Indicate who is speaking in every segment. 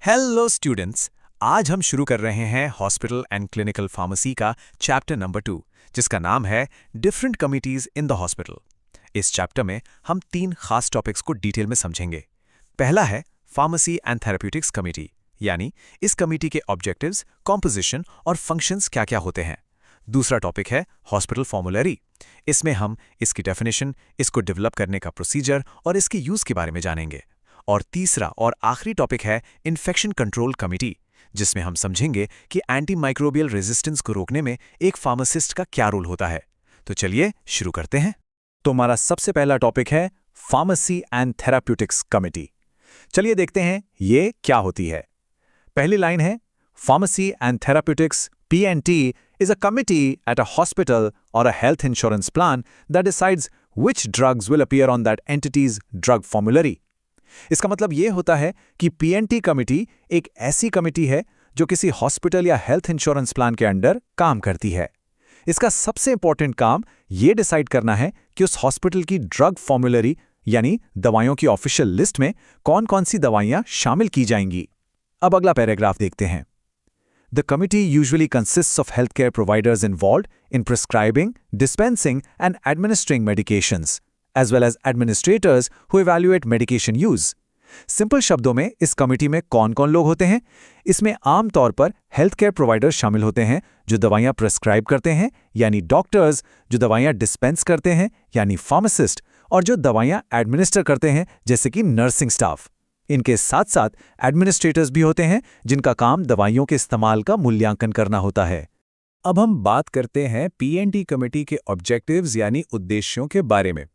Speaker 1: Hello students. आज हम शुरू कर रहे हैं हॉस्पिटल एंड क्लिनिकल फार्मेसी का चैप्टर नंबर 2, जिसका नाम है different committees in the hospital. इस चैप्टर में हम 3 खास टॉपिक्स को डिटेल में समझेंगे। पहला है फार्मेसी एंड थेरेप्यूटिक्स कमिटी, यानी इस कमिटी के ऑब्जेक्टिव्स, कॉम्पोजिशन और फंक्शंस क्या-क्या होते हैं। दूसरा टॉपिक है हॉस्पिटल फॉर्मूलरी। इसमें हम इसकी डेफिनेशन, इसको डेवलप करने का प्रोसीजर और इसके यूज के बारे में जानेंगे। और तीसरा और आखिरी टॉपिक है इन्फेक्शन कंट्रोल कमिटी, जिसमें हम समझेंगे कि एंटी माइक्रोबियल रेजिस्टेंस को रोकने में एक फार्मासिस्ट का क्या रोल होता है। तो चलिए शुरू करते हैं।
Speaker 2: तो हमारा सबसे पहला टॉपिक है फार्मेसी एंड थेराप्यूटिक्स कमिटी। चलिए देखते हैं ये क्या होती है। पहली लाइन है, pharmacy and therapeutics (PNT) is a committee at a hospital or a health insurance plan that decides which drugs will appear on that entity's drug formulary. इसका मतलब ये होता है कि PNT कमिटी एक ऐसी कमिटी है जो किसी हॉस्पिटल या हेल्थ इंश्योरेंस प्लान के अंडर काम करती है। इसका सबसे इंपॉर्टेंट काम ये डिसाइड करना है कि उस हॉस्पिटल की ड्रग फॉर्मूलरी यानी दवाइयों की ऑफिशियल लिस्ट में कौन-कौन सी दवाइयां शामिल की जाएंगी। अब अगला पैराग्राफ देखते हैं। The committee usually consists of healthcare providers involved in prescribing, dispensing, and administering medications, as well as administrators who evaluate medication use. Simple शब्दों में इस कमिटी में कौन-कौन लोग होते हैं? इसमें आम तौर पर हेल्थ केयर प्रोवाइडर्स शामिल होते हैं जो दवाइयां प्रिस्क्राइब करते हैं, यानी डॉक्टर्स, जो दवाइयां डिस्पेंस करते हैं, यानी फार्मासिस्ट, और जो दवाइयां एडमिनिस्टर करते हैं, जैसे कि नर्सिंग स्टाफ। इनके साथ साथ एडमिनिस्ट्रेटर्स भी होते हैं जिनका काम दवाइयों के इस्तेमाल का मूल्यांकन करना होता है। अब हम बात करते हैं PNT कमेटी के ऑब्जेक्टिव्स यानी उद्देश्यों के बारे में।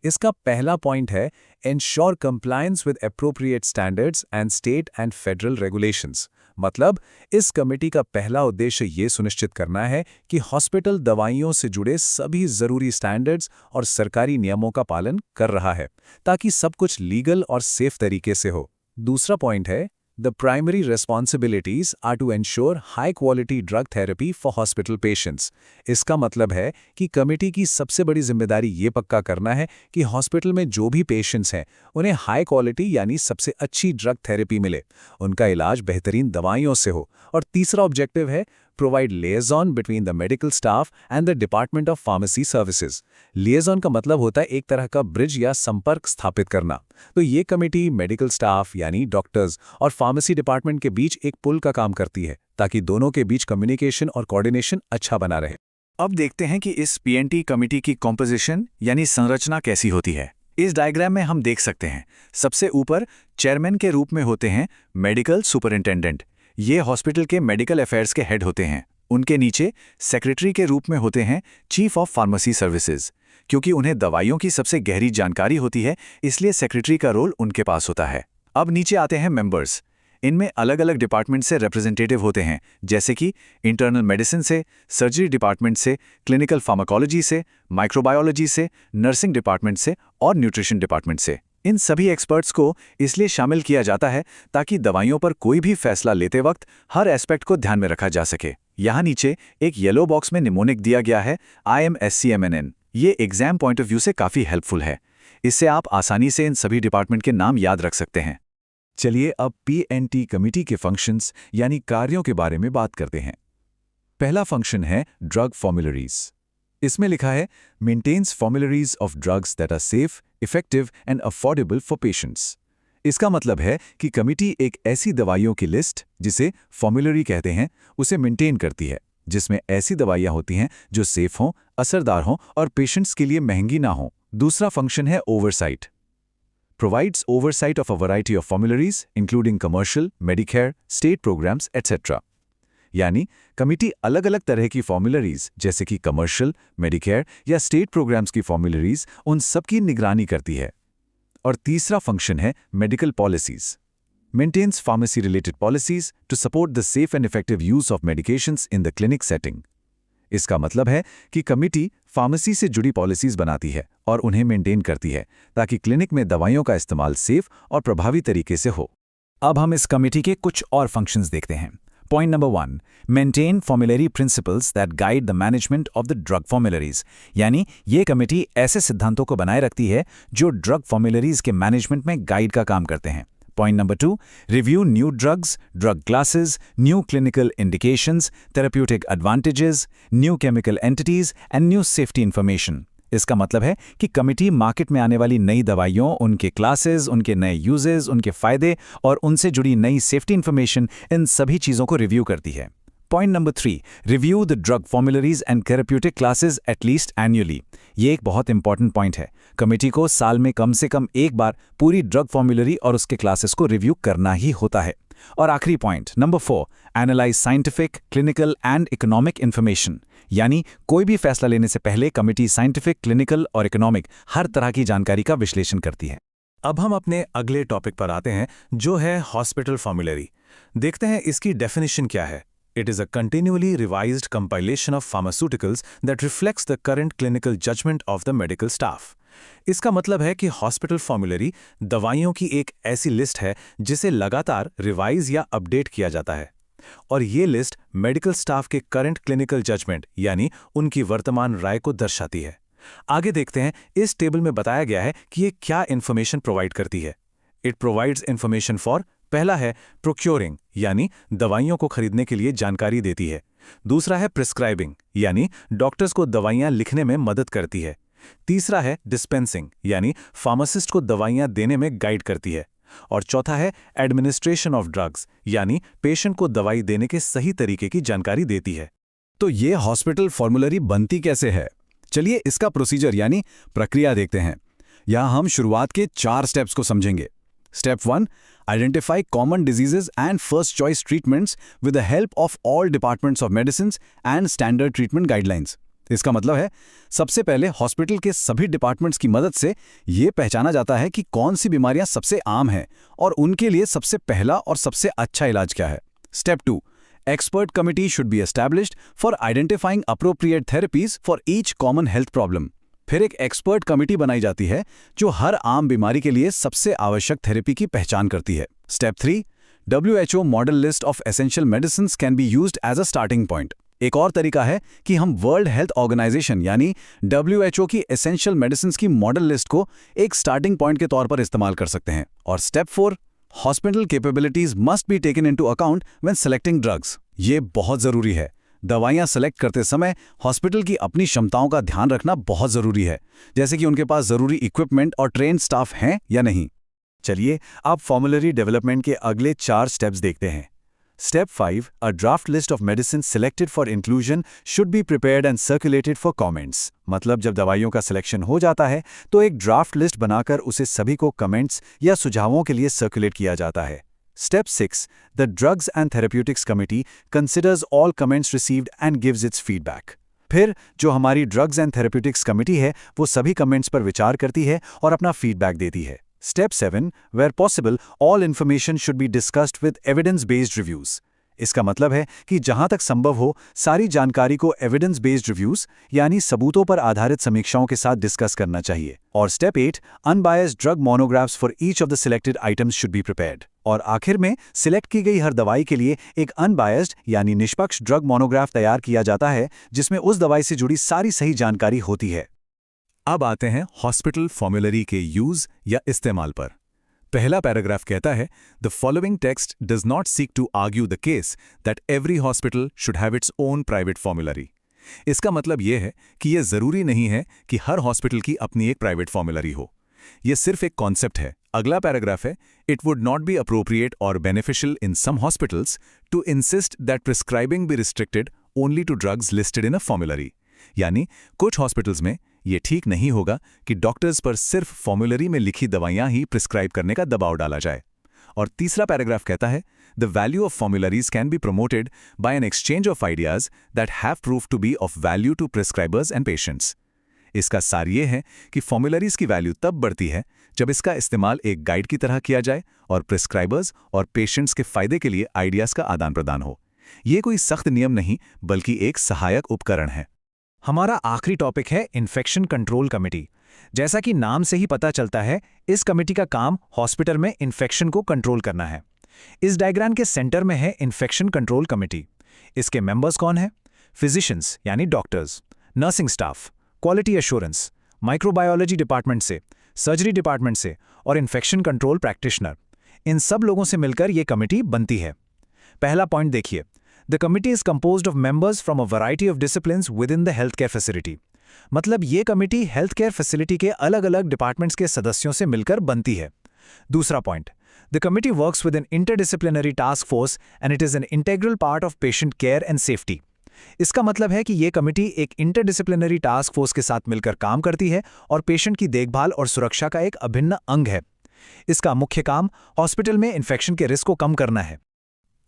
Speaker 2: इसका पहला पॉइंट है ensure compliance with appropriate standards and state and federal regulations. मतलब इस कमेटी का पहला उद्देश्य ये सुनिश्चित करना है कि हॉस्पिटल दवाइयों से जुड़े सभी जरूरी स्टैंडर्ड्स और सरकारी नियमों का पालन कर रहा है ताकि सब कुछ लीगल और सेफ तरीके से हो। दूसरा पॉइंट है The primary responsibilities are to ensure high-quality drug therapy for hospital patients. इसका मतलब है कि कमेटी की सबसे बड़ी जिम्मेदारी ये पक्का करना है कि हॉस्पिटल में जो भी पेशेंट्स हैं उन्हें हाई क्वालिटी यानी सबसे अच्छी ड्रग थेरेपी मिले, उनका इलाज बेहतरीन दवाइयों से हो। और तीसरा ऑब्जेक्टिव है provide liaison between the medical staff and the department of pharmacy services. Liaison का मतलब होता है एक तरह का ब्रिज या संपर्क स्थापित करना। तो ये कमेटी मेडिकल स्टाफ यानी डॉक्टर्स और फार्मेसी डिपार्टमेंट के बीच एक पुल का काम करती है ताकि दोनों के बीच कम्युनिकेशन और कोऑर्डिनेशन अच्छा बना रहे।
Speaker 1: अब देखते हैं कि इस PNT कमिटी की कॉम्पोजिशन यानी संरचना कैसी होती है। इस डायग्राम में हम देख सकते हैं, सबसे ऊपर चेयरमैन के रूप में होते हैं मेडिकल सुपरिंटेंडेंट। ये हॉस्पिटल के मेडिकल अफेयर्स के हेड होते हैं। उनके नीचे सेक्रेटरी के रूप में होते हैं चीफ ऑफ फार्मेसी सर्विसेज। क्योंकि उन्हें दवाइयों की सबसे गहरी जानकारी होती है, इसलिए सेक्रेटरी का रोल उनके पास होता है। अब नीचे आते हैं मेंबर्स। इनमें अलग अलग डिपार्टमेंट से रिप्रेजेंटेटिव होते हैं, जैसे कि इंटरनल मेडिसिन से, सर्जरी डिपार्टमेंट से, क्लिनिकल फार्माकोलॉजी से, माइक्रोबायोलॉजी से, नर्सिंग डिपार्टमेंट से और न्यूट्रिशन डिपार्टमेंट से। इन सभी एक्सपर्ट्स को इसलिए शामिल किया जाता है ताकि दवाइयों पर कोई भी फैसला लेते वक्त हर एस्पेक्ट को ध्यान में रखा जा सके। यहाँ नीचे एक येलो बॉक्स में निमोनिक दिया गया है IMSCMNN। ये एग्जाम पॉइंट ऑफ व्यू से काफ़ी हेल्पफुल है। इससे आप आसानी से इन सभी डिपार्टमेंट के नाम याद रख सकते हैं।
Speaker 2: चलिए अब PNT कमिटी के फंक्शंस यानी कार्यों के बारे में बात करते हैं। पहला फंक्शन है ड्रग फॉर्मुलरीज। इसमें लिखा है maintains formularies of drugs that are safe, effective and affordable for patients. इसका मतलब है कि कमिटी एक ऐसी दवाइयों की लिस्ट, जिसे फॉर्मुलरी कहते हैं, उसे मेंटेन करती है, जिसमें ऐसी दवाइयां होती हैं जो सेफ हों, असरदार हों और पेशेंट्स के लिए महंगी ना हों। दूसरा फंक्शन है oversight. Provides oversight of a variety of formularies including commercial, Medicare, state programs etcetera. यानी कमिटी अलग अलग तरह की फॉर्मुलरीज जैसे कि कमर्शियल, मेडिकेयर या स्टेट प्रोग्राम्स की फॉर्मुलरीज, उन सब की निगरानी करती है। और तीसरा फंक्शन है medical policies. Maintains pharmacy related policies to support the safe and effective use of medications in the clinic setting. इसका मतलब है कि कमिटी फार्मेसी से जुड़ी पॉलिसीज बनाती है और उन्हें मेंटेन करती है ताकि क्लिनिक में दवाइयों का इस्तेमाल सेफ और प्रभावी तरीके से हो। अब हम इस कमिटी के कुछ और फंक्शंस देखते हैं। Point number 1, maintain formulary principles that guide the management of the drug formularies। यानी ये कमेटी ऐसे सिद्धांतों को बनाए रखती है जो ड्रग फॉर्मुलरीज के मैनेजमेंट में गाइड का काम करते हैं। Point number 2, review new drugs, drug classes, new clinical indications, therapeutic advantages, new chemical entities and new safety information. इसका मतलब है कि कमिटी मार्केट में आने वाली नई दवाइयों, उनके क्लासेस, उनके नए यूजेस, उनके फायदे और उनसे जुड़ी नई सेफ्टी इंफॉर्मेशन, इन सभी चीज़ों को रिव्यू करती है। Point number 3, review the drug formularies and therapeutic classes at least annually. ये एक बहुत इंपॉर्टेंट पॉइंट है। कमेटी को साल में कम से कम एक बार पूरी ड्रग फॉर्मूलरी और उसके क्लासेस को रिव्यू करना ही होता है। और आखिरी point number 4, analyse scientific, clinical and economic information. यानी कोई भी फैसला लेने से पहले कमेटी साइंटिफिक, क्लिनिकल और इकोनॉमिक हर तरह की जानकारी का विश्लेषण करती है। अब हम अपने अगले टॉपिक पर आते हैं, जो है हॉस्पिटल फॉर्मूलरी। देखते हैं इसकी डेफिनेशन क्या है। It is a continually revised compilation of pharmaceuticals that reflects the current clinical judgment of the medical staff. इसका मतलब है कि हॉस्पिटल फॉर्मूलरी दवाइयों की एक ऐसी लिस्ट है जिसे लगातार रिवाइज या अपडेट किया जाता है, और ये लिस्ट मेडिकल स्टाफ के करंट क्लिनिकल जजमेंट यानी उनकी वर्तमान राय को दर्शाती है। आगे देखते हैं, इस टेबल में बताया गया है कि ये क्या इंफॉर्मेशन प्रोवाइड करती है। इट प्रोवाइड्स इंफॉर्मेशन फॉर, पहला है प्रोक्योरिंग यानी दवाइयों को खरीदने के लिए जानकारी देती है। दूसरा है प्रिस्क्राइबिंग यानी डॉक्टर्स को दवाइयां लिखने में मदद करती है। तीसरा है डिस्पेंसिंग यानी फार्मासिस्ट को दवाइयां देने में गाइड करती है। और चौथा है एडमिनिस्ट्रेशन ऑफ ड्रग्स यानी पेशेंट को दवाई देने के सही तरीके की जानकारी देती है।
Speaker 1: तो ये हॉस्पिटल फॉर्मूलरी बनती कैसे है? चलिए इसका प्रोसीजर यानी प्रक्रिया देखते हैं। यहाँ हम शुरुआत के 4 स्टेप्स को समझेंगे। Step 1, identify common diseases and first choice treatments with the help of all departments of medicines and standard treatment guidelines. इसका मतलब है सबसे पहले हॉस्पिटल के सभी डिपार्टमेंट्स की मदद से ये पहचाना जाता है कि कौन सी बीमारियां सबसे आम हैं और उनके लिए सबसे पहला और सबसे अच्छा इलाज क्या है। Step 2, expert committee should be established for identifying appropriate therapies for each common health problem. फिर एक एक्सपर्ट कमेटी बनाई जाती है जो हर आम बीमारी के लिए सबसे आवश्यक थेरेपी की पहचान करती है। Step 3, WHO model list of essential medicines can be used as a starting point. एक और तरीका है कि हम वर्ल्ड हेल्थ ऑर्गेनाइजेशन यानी WHO की एसेंशियल मेडिसिन्स की मॉडल लिस्ट को एक स्टार्टिंग पॉइंट के तौर पर इस्तेमाल कर सकते हैं। और step 4, hospital capabilities must be taken into account when selecting drugs. ये बहुत जरूरी है। दवाइयां सेलेक्ट करते समय हॉस्पिटल की अपनी क्षमताओं का ध्यान रखना बहुत जरूरी है, जैसे कि उनके पास जरूरी इक्विपमेंट और ट्रेन स्टाफ हैं या नहीं। चलिए अब फॉर्मूलरी डेवलपमेंट के अगले 4 स्टेप्स देखते हैं। Step 5, a draft list of medicine selected for inclusion should be prepared and circulated for comments. मतलब जब दवाइयों का सिलेक्शन हो जाता है तो एक ड्राफ्ट लिस्ट बनाकर उसे सभी को कमेंट्स या सुझावों के लिए सर्कुलेट किया जाता है। Step 6, the Drugs and Therapeutics Committee considers all comments received and gives its feedback. फिर जो हमारी Drugs and Therapeutics Committee है वो सभी कमेंट्स पर विचार करती है और अपना फीडबैक देती है। Step 7, where possible, all information should be discussed with evidence-based reviews. इसका मतलब है कि जहां तक संभव हो सारी जानकारी को एविडेंस बेस्ड रिव्यूज यानी सबूतों पर आधारित समीक्षाओं के साथ डिस्कस करना चाहिए। और step 8, unbiased drug monographs for each of the selected items should be prepared. और आखिर में सिलेक्ट की गई हर दवाई के लिए एक अनबायस्ड यानी निष्पक्ष ड्रग मोनोग्राफ तैयार किया जाता है जिसमें उस दवाई से जुड़ी सारी सही जानकारी होती है।
Speaker 2: अब आते हैं हॉस्पिटल फॉर्मूलरी के यूज या इस्तेमाल पर। पहला पैराग्राफ कहता है, the following text does not seek to argue the case that every hospital should have its own private formulary. इसका मतलब यह है कि यह जरूरी नहीं है कि हर हॉस्पिटल की अपनी एक प्राइवेट फॉर्मूलरी हो। यह सिर्फ एक कॉन्सेप्ट है। अगला पैराग्राफ है, it would not be appropriate और beneficial in some hospitals to insist that prescribing be restricted only to drugs listed in a formulary. यानी कुछ हॉस्पिटल्स में यह ठीक नहीं होगा कि डॉक्टर्स पर सिर्फ फॉर्मूलरी में लिखी दवाइयां ही प्रिस्क्राइब करने का दबाव डाला जाए। और तीसरा पैराग्राफ कहता है, the value of formularies can be promoted by an exchange of ideas that have prove to be of value to prescribers and patients. इसका सार ये है कि फॉर्मूलरीज की वैल्यू तब बढ़ती है जब इसका इस्तेमाल एक गाइड की तरह किया जाए और प्रिस्क्राइबर्स और पेशेंट्स के फायदे के लिए आइडियाज का आदान प्रदान हो। ये कोई सख्त नियम नहीं बल्कि एक सहायक उपकरण है।
Speaker 3: हमारा आखिरी टॉपिक है इन्फेक्शन कंट्रोल कमेटी। जैसा कि नाम से ही पता चलता है, इस कमेटी का काम हॉस्पिटल में इन्फेक्शन को कंट्रोल करना है। इस डायग्राम के सेंटर में है इन्फेक्शन कंट्रोल कमेटी। इसके मेंबर्स कौन हैं? फिजिशियंस यानी doctors, nursing staff, quality assurance, microbiology department से, सर्जरी डिपार्टमेंट से और इन्फेक्शन कंट्रोल प्रैक्टिशनर। इन सब लोगों से मिलकर ये कमिटी बनती है। पहला पॉइंट देखिए, the committee is composed of members from a variety of disciplines with in the health care facility. मतलब ये कमिटी हेल्थ केयर फैसिलिटी के अलग अलग डिपार्टमेंट्स के सदस्यों से मिलकर बनती है। दूसरा point, the committee works with an interdisciplinary task force and it is an integral part of patient care and safety. इसका मतलब है कि ये कमिटी एक इंटरडिसिप्लिनरी टास्क फोर्स के साथ मिलकर काम करती है और पेशेंट की देखभाल और सुरक्षा का एक अभिन्न अंग है। इसका मुख्य काम हॉस्पिटल में इन्फेक्शन के रिस्क को कम करना है।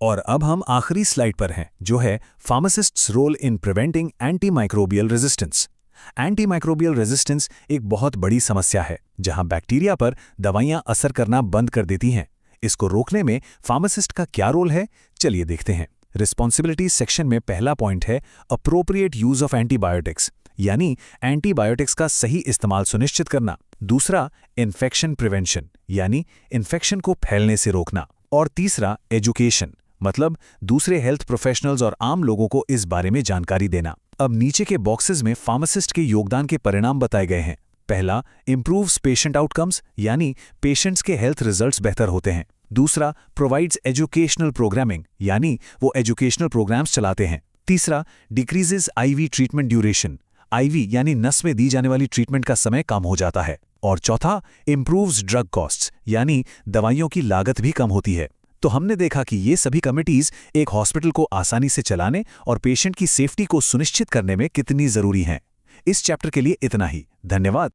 Speaker 2: और अब हम आखिरी स्लाइड पर हैं, जो है pharmacists role in preventing antimicrobial resistance. Antimicrobial resistance एक बहुत बड़ी समस्या है, जहां बैक्टीरिया पर दवाइयां असर करना बंद कर देती हैं। इसको रोकने में फार्मासिस्ट का क्या रोल है, चलिए देखते हैं। रिस्पॉन्सिबिलिटी सेक्शन में पहला पॉइंट है अप्रोप्रिएट यूज ऑफ एंटीबायोटिक्स, यानी एंटीबायोटिक्स का सही इस्तेमाल सुनिश्चित करना। दूसरा, इन्फेक्शन प्रिवेंशन, यानी इन्फेक्शन को फैलने से रोकना। और तीसरा, एजुकेशन, मतलब दूसरे हेल्थ प्रोफेशनल्स और आम लोगों को इस बारे में जानकारी देना। अब नीचे के बॉक्सेस में फार्मासिस्ट के योगदान के परिणाम बताए गए हैं। पहला, इंप्रूव्स पेशेंट आउटकम्स, यानी पेशेंट्स के हेल्थ रिजल्ट्स बेहतर होते हैं। दूसरा, प्रोवाइड्स एजुकेशनल प्रोग्रामिंग, यानी वो एजुकेशनल प्रोग्राम्स चलाते हैं। तीसरा, decreases IV treatment duration, IV यानी नस में दी जाने वाली ट्रीटमेंट का समय कम हो जाता है। और चौथा, इंप्रूव्स ड्रग कॉस्ट्स, यानी दवाइयों की लागत भी कम होती है। तो हमने देखा कि ये सभी कमिटीज एक हॉस्पिटल को आसानी से चलाने और पेशेंट की सेफ्टी को सुनिश्चित करने में कितनी जरूरी हैं। इस चैप्टर के लिए इतना ही। धन्यवाद।